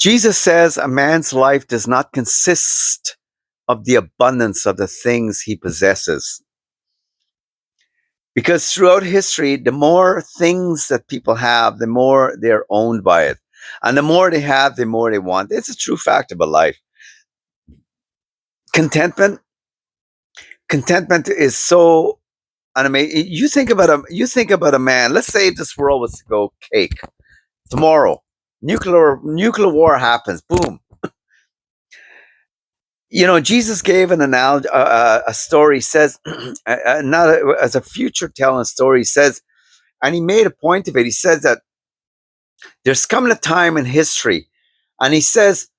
Jesus says a man's life does not consist of the abundance of the things he possesses. Because throughout history, the more things that people have, the more they're owned by it. And the more they have, the more they want. It's a true fact about life. Contentment, contentment is so amazing. You think about a man. Let's say this world was to go cake tomorrow. Nuclear war happens. Boom. Jesus gave an analogy, a story. Says, not as a future telling story. He says, and he made a point of it. He says that there's coming a time in history, and he says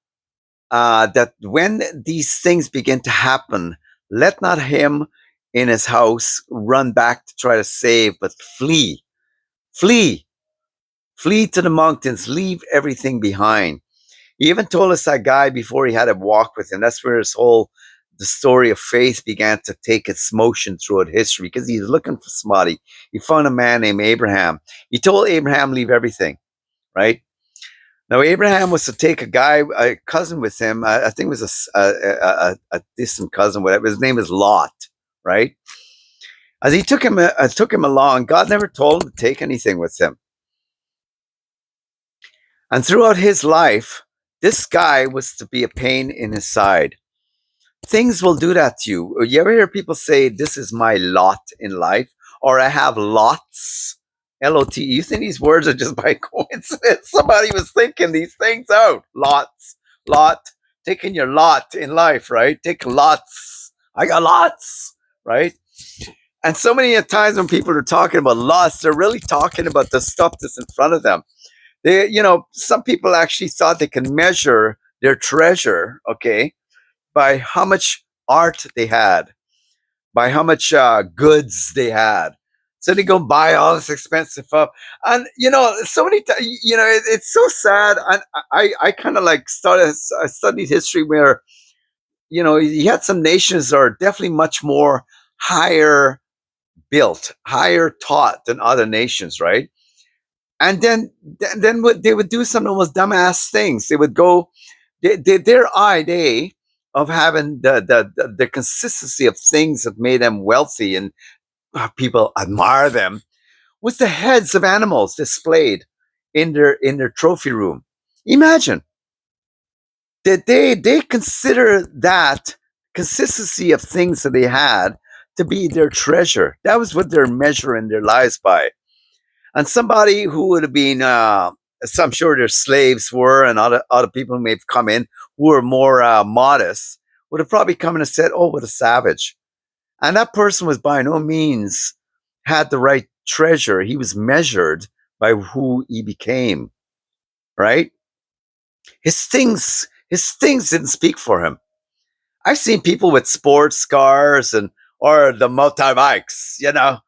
that when these things begin to happen, let not him in his house run back to try to save, but flee, flee to the mountains, leave everything behind. He even told us that guy before he had a walk with him. That's where the story of faith began to take its motion throughout history, because he was looking for somebody. He found a man named Abraham. He told Abraham, leave everything, right? Now, Abraham was to take a cousin with him. I think it was a distant cousin, whatever. His name is Lot, right? As he took him along, God never told him to take anything with him. And throughout his life, this guy was to be a pain in his side. Things will do that to you. You ever hear people say, this is my lot in life? Or I have lots. L-O-T. You think these words are just by coincidence? Somebody was thinking these things out. Lots. Lot. Taking your lot in life, right? Take lots. I got lots, right? And so many times when people are talking about lots, they're really talking about the stuff that's in front of them. Some people actually thought they can measure their treasure, okay, by how much art they had, by how much goods they had. So they go buy all this expensive stuff, and so many times, it's so sad. And I kind of like I studied history where you had some nations that are definitely much more higher built, higher taught than other nations, right? And then what they would do some almost dumbass things. They would go, their idea of having the consistency of things that made them wealthy and people admire them was the heads of animals displayed in their trophy room. Imagine that they consider that consistency of things that they had to be their treasure. That was what they're measuring their lives by. And somebody who would have been, so I'm sure their slaves were, and other people who may have come in who were more modest, would have probably come in and said, "Oh, what a savage!" And that person was by no means had the right treasure. He was measured by who he became, right? His things didn't speak for him. I've seen people with sports cars or the multi bikes, down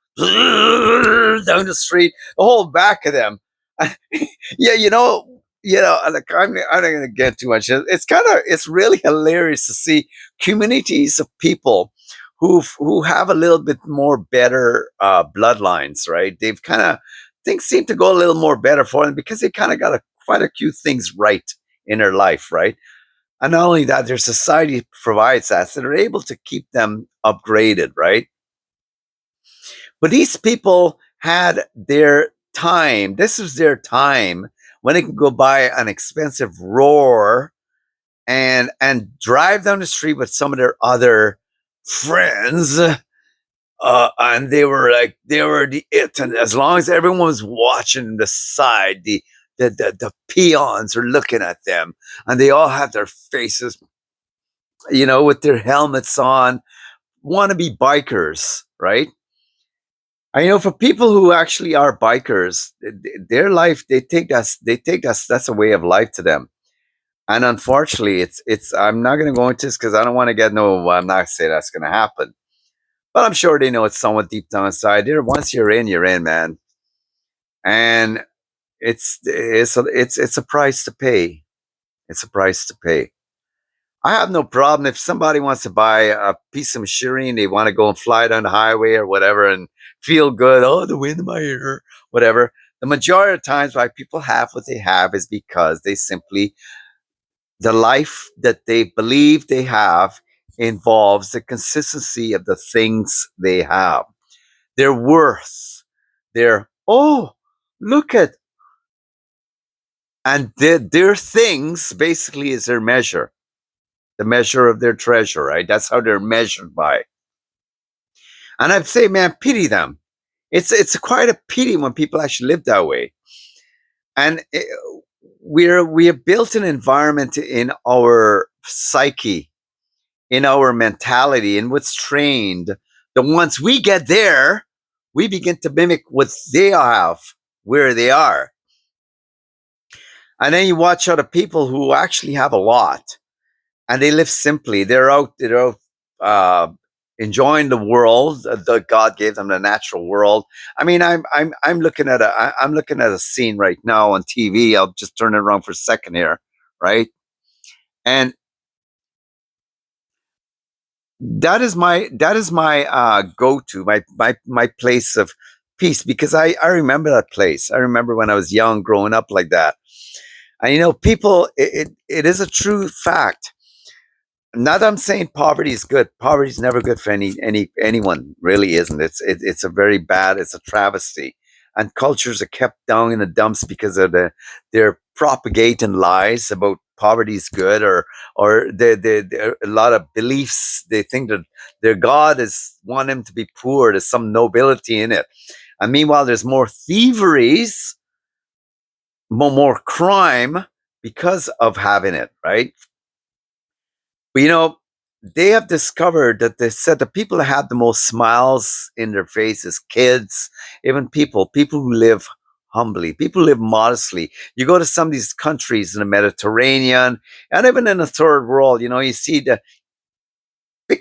the street, the whole back of them. Yeah, like I'm not going to get too much. It's really hilarious to see communities of people who have a little bit more better bloodlines, right? They've kind of things seem to go a little more better for them because they kind of got quite a few things right in their life, right? And not only that, their society provides that, so they're able to keep them upgraded, right? But these people had their time. This was their time when they could go buy an expensive roar and drive down the street with some of their other friends. And they were the it. And as long as everyone was watching the side, the peons are looking at them, and they all have their faces, with their helmets on, wannabe bikers, right? For people who actually are bikers, their life, that's a way of life to them. And unfortunately, I'm not going to go into this because I don't want to get no. I'm not saying that's going to happen, but I'm sure they know it's somewhat deep down inside. Once you're in, man, and it's a price to pay. It's a price to pay. I have no problem if somebody wants to buy a piece of machinery and they want to go and fly down the highway or whatever and feel good. Oh, the wind in my ear, whatever. The majority of times why people have what they have is because they simply the life that they believe they have involves the consistency of the things they have, their worth, their, oh, look at, and their things basically is their measure, the measure of their treasure, right? That's how they're measured by. And I'd say, man, pity them. It's quite a pity when people actually live that way. And we have built an environment in our psyche, in our mentality, and what's trained. That once we get there, we begin to mimic what they have, where they are. And then you watch other people who actually have a lot, and they live simply. They're out enjoying the world that God gave them, the natural world. I mean, I'm looking at I'm looking at a scene right now on TV. I'll just turn it around for a second here, right? And that is my go-to, my place of peace, because I remember that place. I remember when I was young, growing up like that. And people, it is a true fact. Not that I'm saying poverty is good. Poverty is never good for anyone. Really isn't. It's a very bad. It's a travesty. And cultures are kept down in the dumps because of they're propagating lies about poverty is good, or a lot of beliefs. They think that their God is want them to be poor. There's some nobility in it. And meanwhile, there's more thieveries, more crime because of having it, right? But they have discovered that they said the people that have the most smiles in their faces, kids, even people who live humbly, people who live modestly. You go to some of these countries in the Mediterranean and even in the third world, you see the big,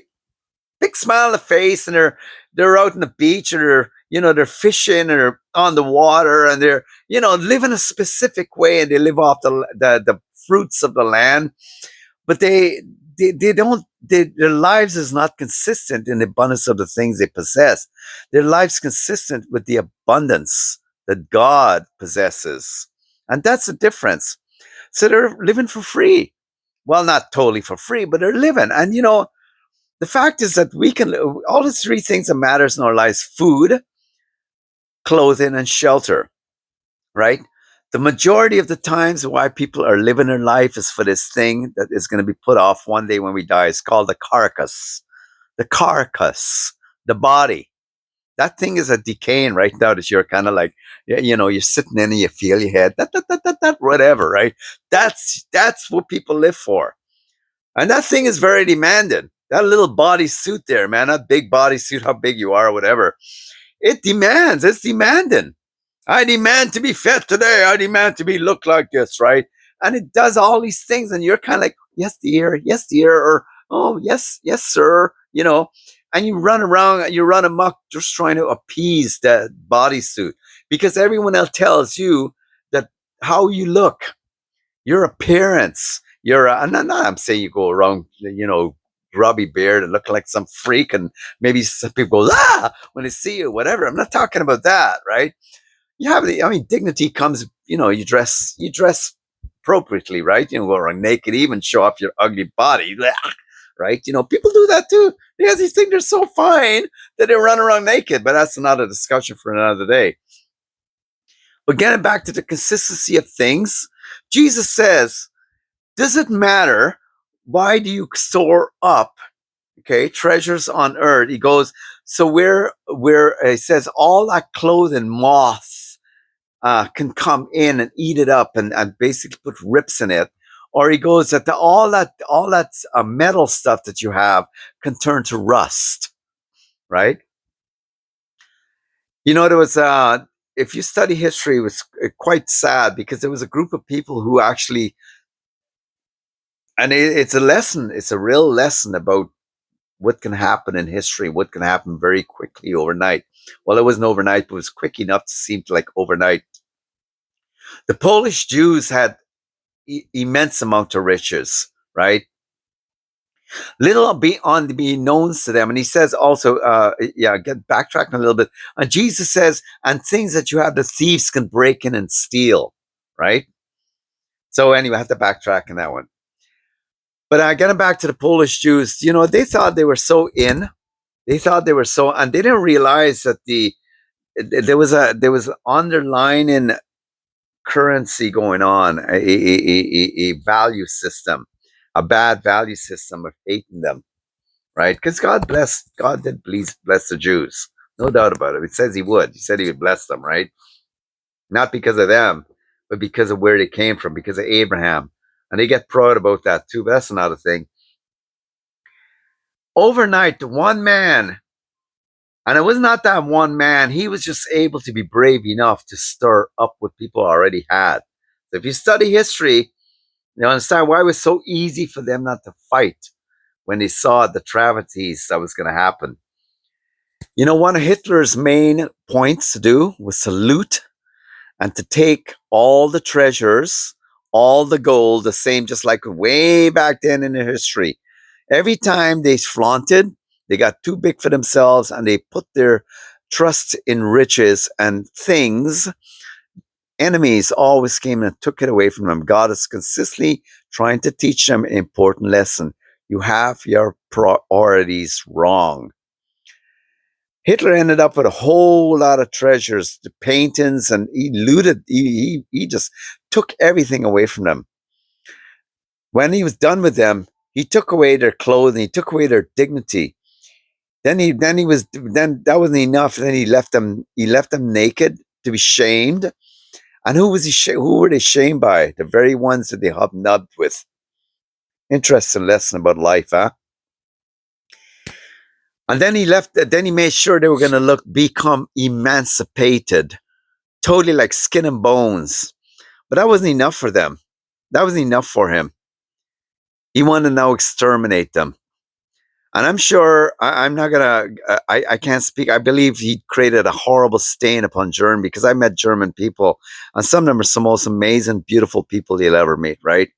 big smile on the face, and they're out on the beach, and they're fishing, or on the water, and they're living a specific way, and they live off the fruits of the land. But they don't, their lives is not consistent in the abundance of the things they possess. Their lives consistent with the abundance that God possesses, and that's the difference. So they're living for free. Well, not totally for free, but they're living. And the fact is that we can, all the three things that matters in our lives: food, clothing, and shelter, right? The majority of the times why people are living their life is for this thing that is going to be put off one day when we die. It's called the carcass. The carcass, the body. That thing is a decaying right now, that you're kind of like, you're sitting in and you feel your head, whatever, right? That's what people live for. And that thing is very demanding. That little bodysuit there, man, that big bodysuit, how big you are or whatever, it's demanding. I demand to be fed today. I demand to be look like this, right? And it does all these things, and you're kind of like, yes, dear, or oh, yes, sir, And you run around, you run amok, just trying to appease that bodysuit, because everyone else tells you that how you look, your appearance, and I'm saying you go around, grubby beard and look like some freak, and maybe some people go when they see you, whatever. I'm not talking about that, right? Dignity comes, you dress appropriately, right? Go around naked, even show off your ugly body, right? People do that too. They think they're so fine that they run around naked, but that's another discussion for another day. But getting back to the consistency of things, Jesus says, does it matter? Why do you store up, treasures on earth? He goes, so where he says all that clothing, moths can come in and eat it up, and basically put rips in it. Or he goes that all that metal stuff that you have can turn to rust, right? There was if you study history, it was quite sad, because there was a group of people who actually, and it's a lesson, it's a real lesson about what can happen in history, what can happen very quickly overnight. Well, it wasn't overnight, but it was quick enough to seem like overnight. The Polish Jews had immense amount of riches, right? Little beyond be known to them. And he says also, get backtracking a little bit. And Jesus says, and things that you have, the thieves can break in and steal, right? So anyway, I have to backtrack in that one. But getting back to the Polish Jews, they thought they were so in. They thought they were so, and they didn't realize that there was underlying currency going on, a value system, a bad value system of hating them, right? Because God did bless the Jews, no doubt about it. It says He would. He said He would bless them, right? Not because of them, but because of where they came from, because of Abraham, and they get proud about that too. But that's another thing. Overnight, one man, and it was not that one man, he was just able to be brave enough to stir up what people already had. So if you study history, you understand why it was so easy for them not to fight when they saw the travesties that was going to happen. One of Hitler's main points to do was to loot and to take all the treasures, all the gold, the same, just like way back then in the history. Every time they flaunted, they got too big for themselves and they put their trust in riches and things. Enemies always came and took it away from them. God is consistently trying to teach them an important lesson. You have your priorities wrong. Hitler ended up with a whole lot of treasures, the paintings, and he looted, he just took everything away from them. When he was done with them, he took away their clothing, he took away their dignity. Then that wasn't enough. Then he left them naked to be shamed. And who were they shamed by? The very ones that they hobnobbed with. Interesting lesson about life, huh? And then he made sure they were going to become emancipated, totally like skin and bones. But that wasn't enough for them. That wasn't enough for him. He wanted to now exterminate them. And I'm sure I'm not going to, I can't speak. I believe he created a horrible stain upon Germany because I met German people and some of them are some most amazing, beautiful people you'll ever meet, right?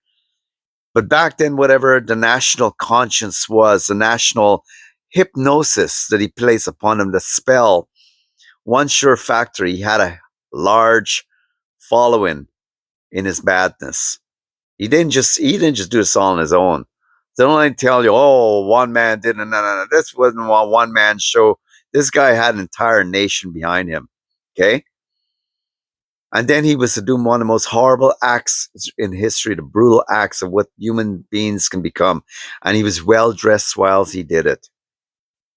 But back then, whatever the national conscience was, the national hypnosis that he placed upon them, the spell, one sure factor, he had a large following in his badness. He didn't just do this all on his own. They don't like tell you, oh, one man did it. No. This wasn't a one man show. This guy had an entire nation behind him. Okay. And then he was to do one of the most horrible acts in history, the brutal acts of what human beings can become. And he was well dressed while he did it.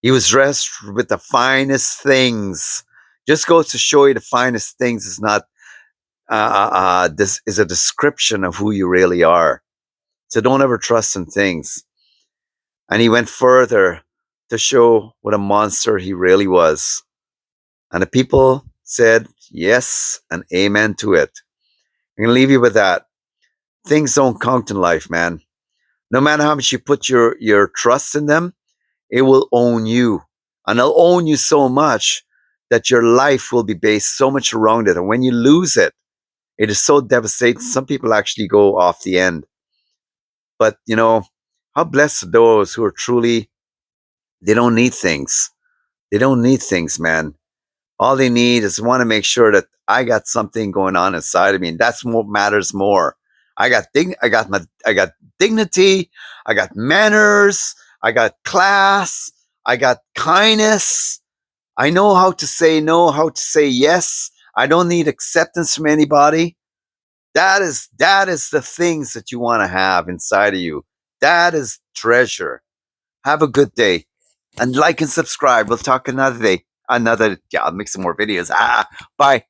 He was dressed with the finest things. Just goes to show you the finest things is not, this is a description of who you really are. So don't ever trust in things. And he went further to show what a monster he really was. And the people said yes and amen to it. I'm going to leave you with that. Things don't count in life, man. No matter how much you put your trust in them, it will own you. And it'll own you so much that your life will be based so much around it. And when you lose it, it is so devastating. Some people actually go off the end. But, how blessed are those who are truly, they don't need things. They don't need things, man. All they need is want to make sure that I got something going on inside of me. And that's what matters more. I got dignity. I got manners. I got class. I got kindness. I know how to say no, how to say yes. I don't need acceptance from anybody. That is the things that you want to have inside of you. That is treasure. Have a good day. And like and subscribe. We'll talk another day. I'll make some more videos. Bye.